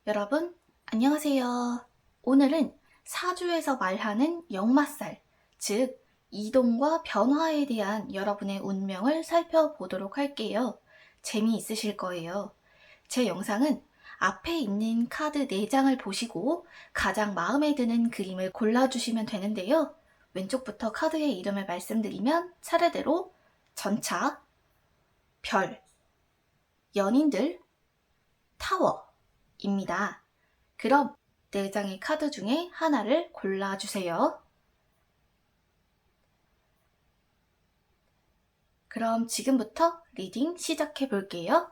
여러분, 안녕하세요. 오늘은 사주에서 말하는 역마살, 즉, 이동과 변화에 대한 여러분의 운명을 살펴보도록 할게요. 재미있으실 거예요. 제 영상은 앞에 있는 카드 4장을 보시고 가장 마음에 드는 그림을 골라주시면 되는데요. 왼쪽부터 카드의 이름을 말씀드리면 차례대로 전차, 별, 연인들, 타워입니다. 그럼 4장의 카드 중에 하나를 골라주세요. 그럼 지금부터 리딩 시작해 볼게요.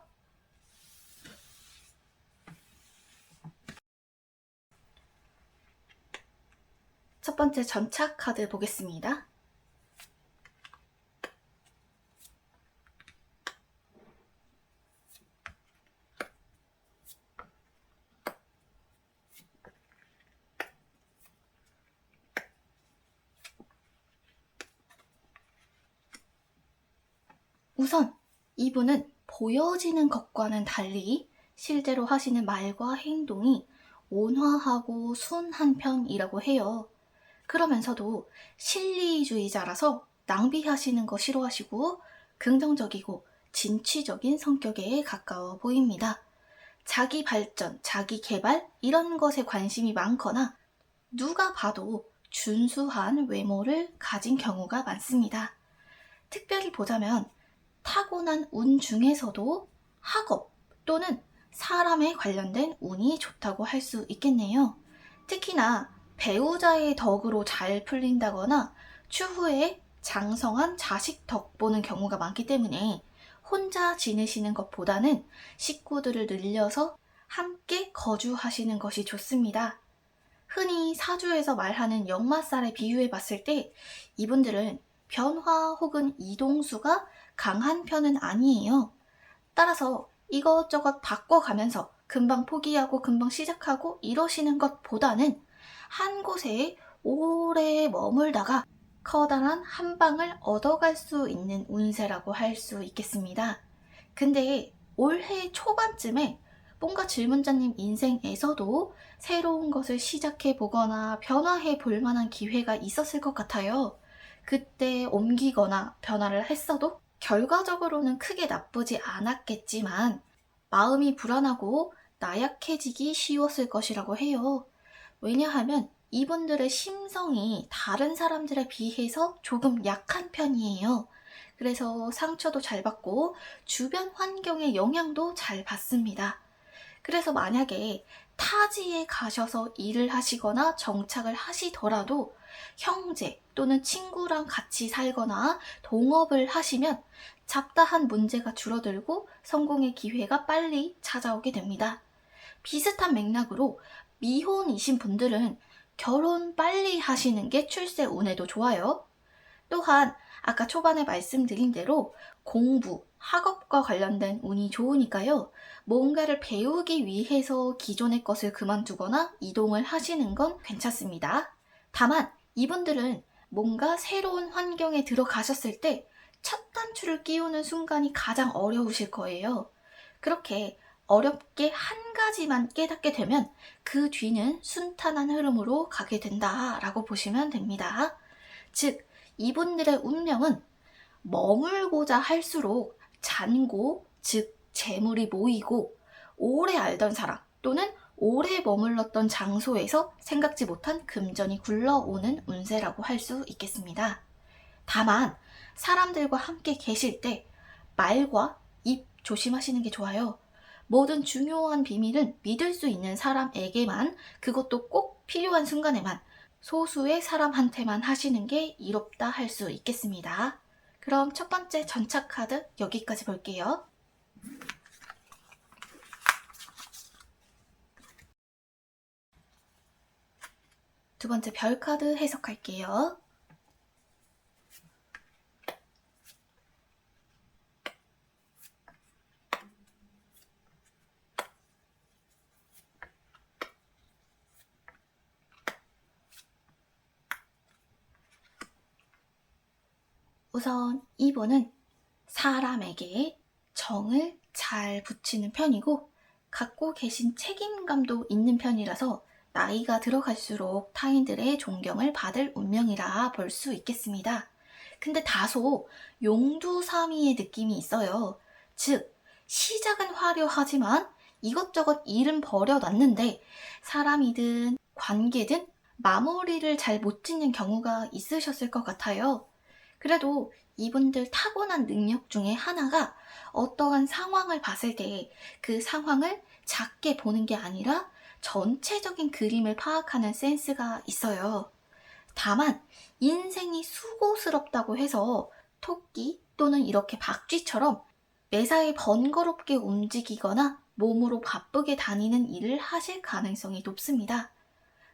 첫 번째 전차 카드 보겠습니다. 우선 이분은 보여지는 것과는 달리 실제로 하시는 말과 행동이 온화하고 순한 편이라고 해요. 그러면서도 실리주의자라서 낭비하시는 거 싫어하시고 긍정적이고 진취적인 성격에 가까워 보입니다. 자기 발전, 자기 개발 이런 것에 관심이 많거나 누가 봐도 준수한 외모를 가진 경우가 많습니다. 특별히 보자면 타고난 운 중에서도 학업 또는 사람에 관련된 운이 좋다고 할 수 있겠네요. 특히나 배우자의 덕으로 잘 풀린다거나 추후에 장성한 자식 덕 보는 경우가 많기 때문에 혼자 지내시는 것보다는 식구들을 늘려서 함께 거주하시는 것이 좋습니다. 흔히 사주에서 말하는 역마살에 비유해 봤을 때 이분들은 변화 혹은 이동수가 강한 편은 아니에요. 따라서 이것저것 바꿔가면서 금방 포기하고 금방 시작하고 이러시는 것보다는 한 곳에 오래 머물다가 커다란 한 방을 얻어갈 수 있는 운세라고 할 수 있겠습니다. 근데 올해 초반쯤에 뭔가 질문자님 인생에서도 새로운 것을 시작해 보거나 변화해 볼 만한 기회가 있었을 것 같아요. 그때 옮기거나 변화를 했어도 결과적으로는 크게 나쁘지 않았겠지만 마음이 불안하고 나약해지기 쉬웠을 것이라고 해요. 왜냐하면 이분들의 심성이 다른 사람들에 비해서 조금 약한 편이에요. 그래서 상처도 잘 받고 주변 환경의 영향도 잘 받습니다. 그래서 만약에 타지에 가셔서 일을 하시거나 정착을 하시더라도 형제 또는 친구랑 같이 살거나 동업을 하시면 잡다한 문제가 줄어들고 성공의 기회가 빨리 찾아오게 됩니다. 비슷한 맥락으로 미혼이신 분들은 결혼 빨리 하시는 게 출세 운에도 좋아요. 또한 아까 초반에 말씀드린 대로 공부, 학업과 관련된 운이 좋으니까요. 뭔가를 배우기 위해서 기존의 것을 그만두거나 이동을 하시는 건 괜찮습니다. 다만 이분들은 뭔가 새로운 환경에 들어가셨을 때 첫 단추를 끼우는 순간이 가장 어려우실 거예요. 그렇게 어렵게 한 가지만 깨닫게 되면 그 뒤는 순탄한 흐름으로 가게 된다라고 보시면 됩니다. 즉, 이분들의 운명은 머물고자 할수록 잔고, 즉 재물이 모이고 오래 알던 사람 또는 오래 머물렀던 장소에서 생각지 못한 금전이 굴러오는 운세라고 할 수 있겠습니다. 다만 사람들과 함께 계실 때 말과 입 조심하시는 게 좋아요. 모든 중요한 비밀은 믿을 수 있는 사람에게만, 그것도 꼭 필요한 순간에만, 소수의 사람한테만 하시는 게 이롭다 할 수 있겠습니다. 그럼 첫 번째 전차 카드 여기까지 볼게요. 두 번째 별 카드 해석할게요. 우선 이분은 사람에게 정을 잘 붙이는 편이고 갖고 계신 책임감도 있는 편이라서 나이가 들어갈수록 타인들의 존경을 받을 운명이라 볼 수 있겠습니다. 근데 다소 용두사미의 느낌이 있어요. 즉, 시작은 화려하지만 이것저것 일은 버려놨는데 사람이든 관계든 마무리를 잘 못 짓는 경우가 있으셨을 것 같아요. 그래도 이분들 타고난 능력 중에 하나가 어떠한 상황을 봤을 때 그 상황을 작게 보는 게 아니라 전체적인 그림을 파악하는 센스가 있어요. 다만 인생이 수고스럽다고 해서 토끼 또는 이렇게 박쥐처럼 매사에 번거롭게 움직이거나 몸으로 바쁘게 다니는 일을 하실 가능성이 높습니다.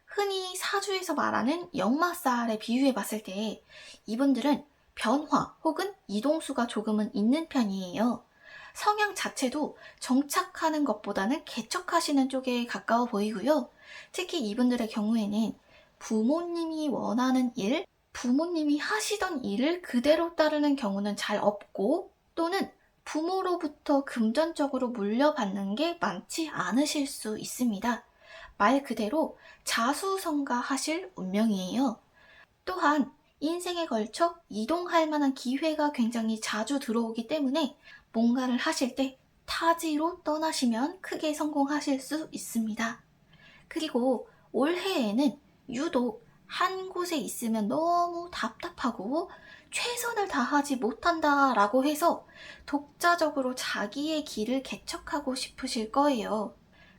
흔히 사주에서 말하는 역마살에 비유해 봤을 때 이분들은 변화 혹은 이동수가 조금은 있는 편이에요. 성향 자체도 정착하는 것보다는 개척하시는 쪽에 가까워 보이고요. 특히 이분들의 경우에는 부모님이 원하는 일, 부모님이 하시던 일을 그대로 따르는 경우는 잘 없고 또는 부모로부터 금전적으로 물려받는 게 많지 않으실 수 있습니다. 말 그대로 자수성가하실 운명이에요. 또한 인생에 걸쳐 이동할 만한 기회가 굉장히 자주 들어오기 때문에 뭔가를 하실 때 타지로 떠나시면 크게 성공하실 수 있습니다. 그리고 올해에는 유독 한 곳에 있으면 너무 답답하고 최선을 다하지 못한다라고 해서 독자적으로 자기의 길을 개척하고 싶으실 거예요.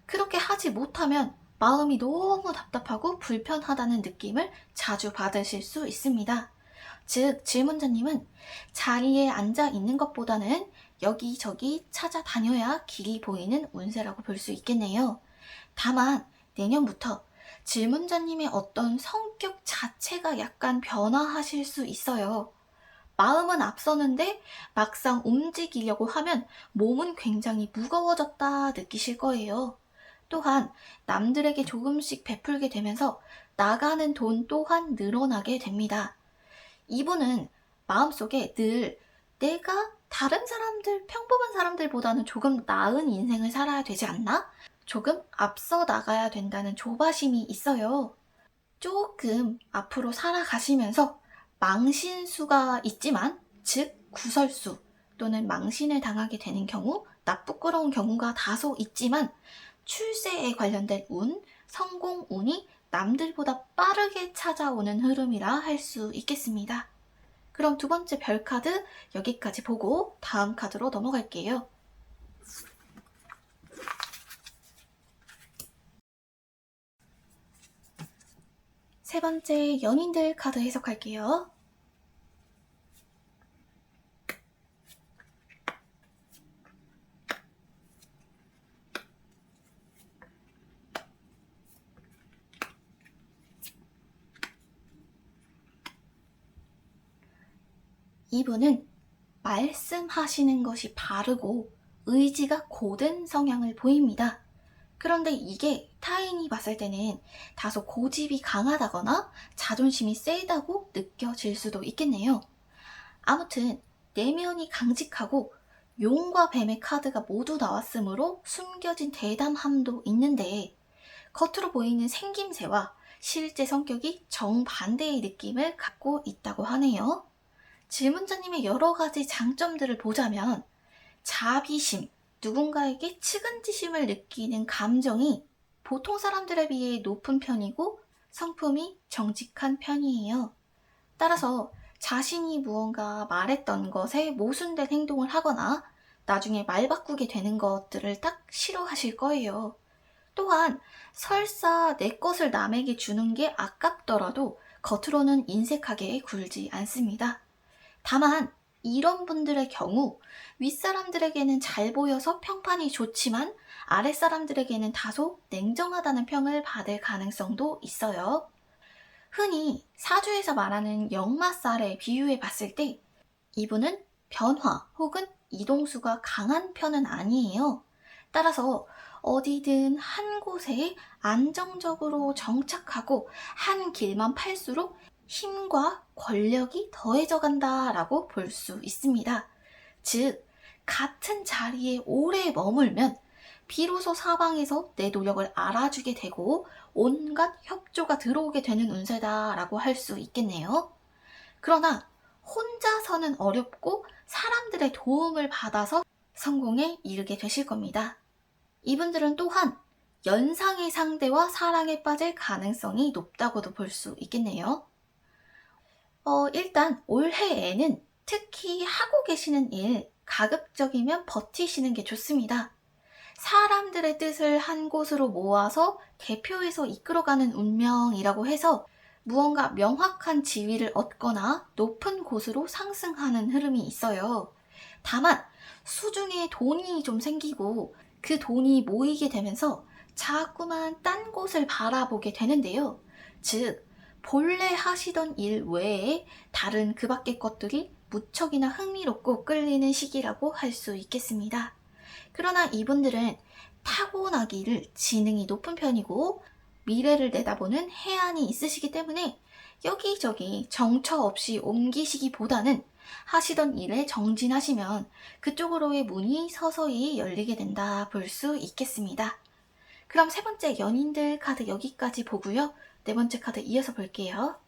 그렇게 하지 못하면 마음이 너무 답답하고 불편하다는 느낌을 자주 받으실 수 있습니다. 즉, 질문자님은 자리에 앉아 있는 것보다는 여기저기 찾아다녀야 길이 보이는 운세라고 볼 수 있겠네요. 다만 내년부터 질문자님의 어떤 성격 자체가 약간 변화하실 수 있어요. 마음은 앞서는데 막상 움직이려고 하면 몸은 굉장히 무거워졌다 느끼실 거예요. 또한 남들에게 조금씩 베풀게 되면서 나가는 돈 또한 늘어나게 됩니다. 이분은 마음속에 늘 내가 다른 사람들, 평범한 사람들보다는 조금 나은 인생을 살아야 되지 않나? 조금 앞서 나가야 된다는 조바심이 있어요. 조금 앞으로 살아가시면서 망신수가 있지만, 즉 구설수 또는 망신을 당하게 되는 경우, 나쁘끄러운 경우가 다소 있지만 출세에 관련된 운, 성공 운이 남들보다 빠르게 찾아오는 흐름이라 할 수 있겠습니다. 그럼 두 번째 별 카드 여기까지 보고 다음 카드로 넘어갈게요. 세 번째 연인들 카드 해석할게요. 이분은 말씀하시는 것이 바르고 의지가 고든 성향을 보입니다. 그런데 이게 타인이 봤을 때는 다소 고집이 강하다거나 자존심이 세다고 느껴질 수도 있겠네요. 아무튼 내면이 강직하고 용과 뱀의 카드가 모두 나왔으므로 숨겨진 대담함도 있는데 겉으로 보이는 생김새와 실제 성격이 정반대의 느낌을 갖고 있다고 하네요. 질문자님의 여러 가지 장점들을 보자면 자비심, 누군가에게 측은지심을 느끼는 감정이 보통 사람들에 비해 높은 편이고 성품이 정직한 편이에요. 따라서 자신이 무언가 말했던 것에 모순된 행동을 하거나 나중에 말 바꾸게 되는 것들을 딱 싫어하실 거예요. 또한 설사 내 것을 남에게 주는 게 아깝더라도 겉으로는 인색하게 굴지 않습니다. 다만 이런 분들의 경우 윗사람들에게는 잘 보여서 평판이 좋지만 아랫사람들에게는 다소 냉정하다는 평을 받을 가능성도 있어요. 흔히 사주에서 말하는 역마살에 비유해 봤을 때 이분은 변화 혹은 이동수가 강한 편은 아니에요. 따라서 어디든 한 곳에 안정적으로 정착하고 한 길만 팔수록 힘과 권력이 더해져 간다라고 볼 수 있습니다. 즉, 같은 자리에 오래 머물면 비로소 사방에서 내 노력을 알아주게 되고 온갖 협조가 들어오게 되는 운세다라고 할 수 있겠네요. 그러나 혼자서는 어렵고 사람들의 도움을 받아서 성공에 이르게 되실 겁니다. 이분들은 또한 연상의 상대와 사랑에 빠질 가능성이 높다고도 볼 수 있겠네요. 일단 올해에는 특히 하고 계시는 일 가급적이면 버티시는 게 좋습니다. 사람들의 뜻을 한 곳으로 모아서 대표해서 이끌어가는 운명이라고 해서 무언가 명확한 지위를 얻거나 높은 곳으로 상승하는 흐름이 있어요. 다만 수중에 돈이 좀 생기고 그 돈이 모이게 되면서 자꾸만 딴 곳을 바라보게 되는데요. 즉 본래 하시던 일 외에 다른 그 밖의 것들이 무척이나 흥미롭고 끌리는 시기라고 할 수 있겠습니다. 그러나 이분들은 타고나기를 지능이 높은 편이고 미래를 내다보는 해안이 있으시기 때문에 여기저기 정처 없이 옮기시기보다는 하시던 일에 정진하시면 그쪽으로의 문이 서서히 열리게 된다 볼 수 있겠습니다. 그럼 세 번째 연인들 카드 여기까지 보고요. 네 번째 카드 이어서 볼게요.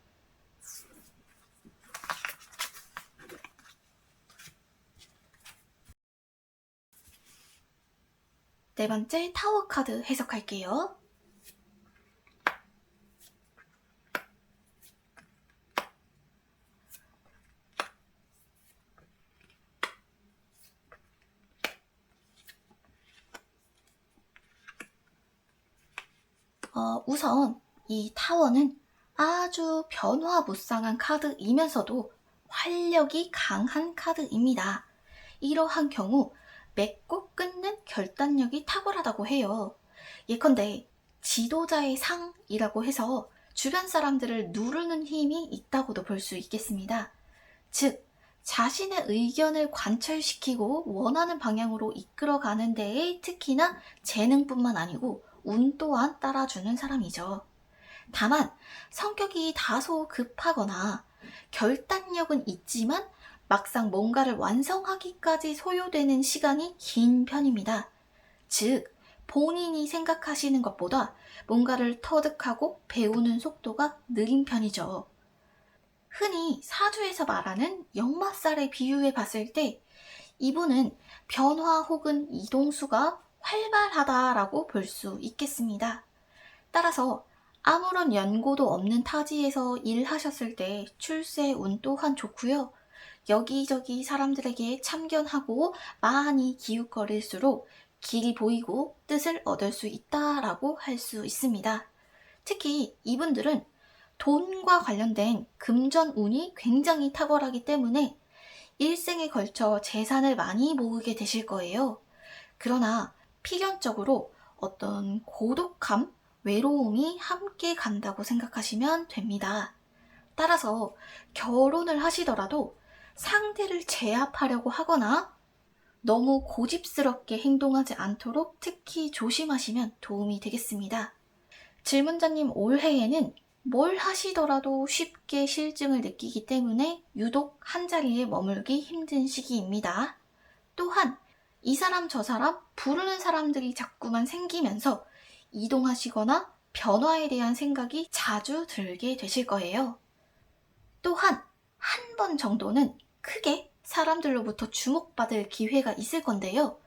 네 번째 타워 카드 해석할게요. 우선 이 타워는 아주 변화무쌍한 카드이면서도 활력이 강한 카드입니다. 이러한 경우 맺고 끊는 결단력이 탁월하다고 해요. 예컨대 지도자의 상이라고 해서 주변 사람들을 누르는 힘이 있다고도 볼 수 있겠습니다. 즉 자신의 의견을 관철시키고 원하는 방향으로 이끌어가는 데에 특히나 재능뿐만 아니고 운 또한 따라주는 사람이죠. 다만 성격이 다소 급하거나 결단력은 있지만 막상 뭔가를 완성하기까지 소요되는 시간이 긴 편입니다. 즉 본인이 생각하시는 것보다 뭔가를 터득하고 배우는 속도가 느린 편이죠. 흔히 사주에서 말하는 역마살에 비유해 봤을 때 이분은 변화 혹은 이동수가 활발하다라고 볼 수 있겠습니다. 따라서 아무런 연고도 없는 타지에서 일하셨을 때 출세 운 또한 좋고요. 여기저기 사람들에게 참견하고 많이 기웃거릴수록 길이 보이고 뜻을 얻을 수 있다라고 할 수 있습니다. 특히 이분들은 돈과 관련된 금전 운이 굉장히 탁월하기 때문에 일생에 걸쳐 재산을 많이 모으게 되실 거예요. 그러나 필연적으로 어떤 고독함, 외로움이 함께 간다고 생각하시면 됩니다. 따라서 결혼을 하시더라도 상대를 제압하려고 하거나 너무 고집스럽게 행동하지 않도록 특히 조심하시면 도움이 되겠습니다. 질문자님 올해에는 뭘 하시더라도 쉽게 실증을 느끼기 때문에 유독 한자리에 머물기 힘든 시기입니다. 또한 이 사람 저 사람 부르는 사람들이 자꾸만 생기면서 이동하시거나 변화에 대한 생각이 자주 들게 되실 거예요. 또한 한 번 정도는 크게 사람들로부터 주목받을 기회가 있을 건데요.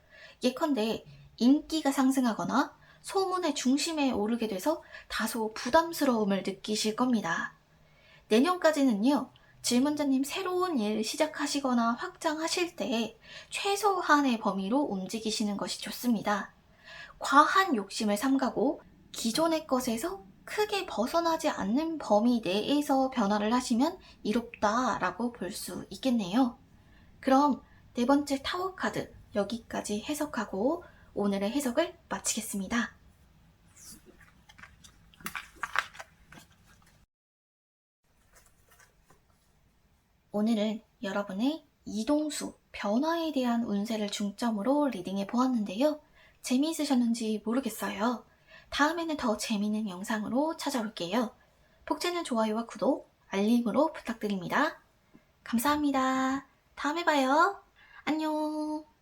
예컨대 인기가 상승하거나 소문의 중심에 오르게 돼서 다소 부담스러움을 느끼실 겁니다. 내년까지는요. 질문자님 새로운 일 시작하시거나 확장하실 때 최소한의 범위로 움직이시는 것이 좋습니다. 과한 욕심을 삼가고 기존의 것에서 크게 벗어나지 않는 범위 내에서 변화를 하시면 이롭다라고 볼 수 있겠네요. 그럼 네 번째 타워 카드 여기까지 해석하고 오늘의 해석을 마치겠습니다. 오늘은 여러분의 이동수, 변화에 대한 운세를 중점으로 리딩해 보았는데요. 재미있으셨는지 모르겠어요. 다음에는 더 재미있는 영상으로 찾아올게요. 복채는 좋아요와 구독, 알림으로 부탁드립니다. 감사합니다. 다음에 봐요. 안녕.